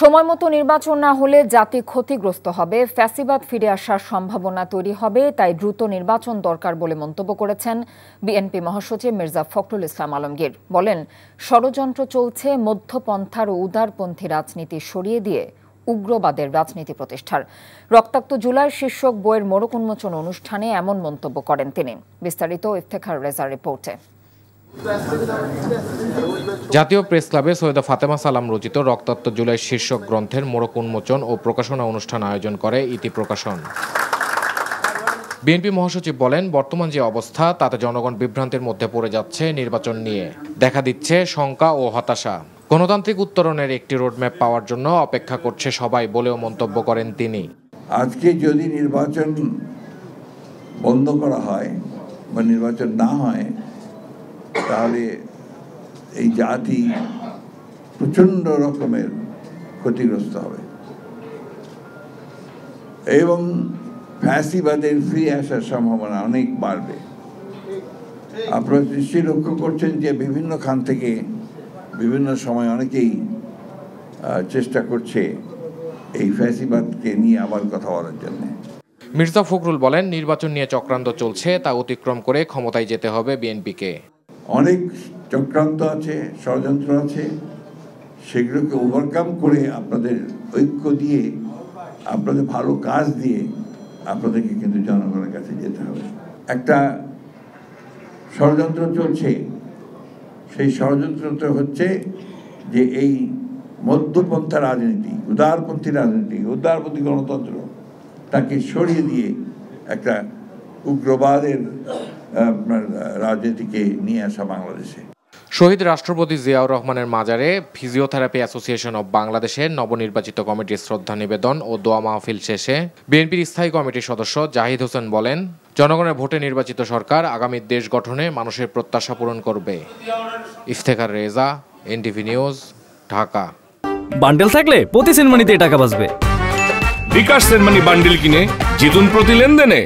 সময়মতো নির্বাচন না হলে জাতি ক্ষতিগ্রস্ত হবে, ফ্যাসিবাদ ফিরে আসার সম্ভাবনা তৈরি হবে, তাই দ্রুত নির্বাচন দরকার বলে মন্তব্য করেছেন বিএনপি মহাসচিব মির্জা ফখরুল ইসলাম আলমগীর। বলেন, ষড়যন্ত্র চলছে মধ্যপন্থার ও উদারপন্থী রাজনীতি সরিয়ে দিয়ে উগ্রবাদের রাজনীতি প্রতিষ্ঠার। রক্তাক্ত জুলাই শীর্ষক বইয়ের মোড়ক উন্মোচন অনুষ্ঠানে এমন মন্তব্য করেন তিনি। বিস্তারিত ইফতেখার রেজার রিপোর্টে। জাতীয় প্রেস ক্লাবে সৈয়দা ফাতেমা সালাম রচিত রক্তাক্ত জুলাই শীর্ষক গ্রন্থের মোড়ক উন্মোচন ও প্রকাশনা অনুষ্ঠান আয়োজন করে ইতি প্রকাশন। বিএনপি মহাসচিব বলেন, বর্তমান যে অবস্থা তাতে জনগণ বিভ্রান্তির মধ্যে পড়ে যাচ্ছে। নির্বাচন নিয়ে দেখা দিচ্ছে শঙ্কা ও হতাশা। গণতান্ত্রিক উত্তরণের একটি রোডম্যাপ পাওয়ার জন্য অপেক্ষা করছে সবাই বলেও মন্তব্য করেন তিনি। আজকে যদি নির্বাচন বন্ধ করা হয় বা নির্বাচন না হয়, তাহলে এই জাতি প্রচণ্ড রকমের ক্ষতিগ্রস্ত হবে এবং ফ্যাসিবাদের ফিরে আসার সম্ভাবনা অনেক বাড়বে। আপনারা নিশ্চয়ই লক্ষ্য করছেন যে বিভিন্ন খান থেকে বিভিন্ন সময় অনেকেই চেষ্টা করছে এই ফ্যাসিবাদকে নিয়ে আবার কথা বলার জন্য। মির্জা ফখরুল বলেন, নির্বাচন নিয়ে চক্রান্ত চলছে, তা অতিক্রম করে ক্ষমতায় যেতে হবে বিএনপিকে। অনেক চক্রান্ত আছে, ষড়যন্ত্র আছে, সেগুলোকে ওভারকাম করে আপনাদের ঐক্য দিয়ে, আপনাদের ভালো কাজ দিয়ে আপনাদেরকে কিন্তু জনগণের কাছে যেতে হবে। একটা ষড়যন্ত্র চলছে, সেই ষড়যন্ত্রটা হচ্ছে যে এই মধ্যপন্থা রাজনীতি, উদারপন্থী গণতন্ত্র তাকে সরিয়ে দিয়ে একটা উগ্রবাদের রাজনীতিকে নিয়ে আসা বাংলাদেশে। শহীদ রাষ্ট্রপতি জিয়াউর রহমানের মাজারে ফিজিওথেরাপি অ্যাসোসিয়েশন অব বাংলাদেশের নবনির্বাচিত কমিটির শ্রদ্ধা নিবেদন ও দোয়া মাহফিল শেষে বিএনপির স্থায়ী কমিটির সদস্য জাহিদ হোসেন বলেন, জনগণের ভোটে নির্বাচিত সরকার আগামী দেশ গঠনে মানুষের প্রত্যাশা পূরণ করবে। Iftekhar Reza, NTV news, Dhaka. Bundle থাকলে প্রতি সেনমানিতে টাকা বাঁচবে। বিকাশ সেনমানি বান্ডেল কিনে জিতুন প্রতি লেনদেনে।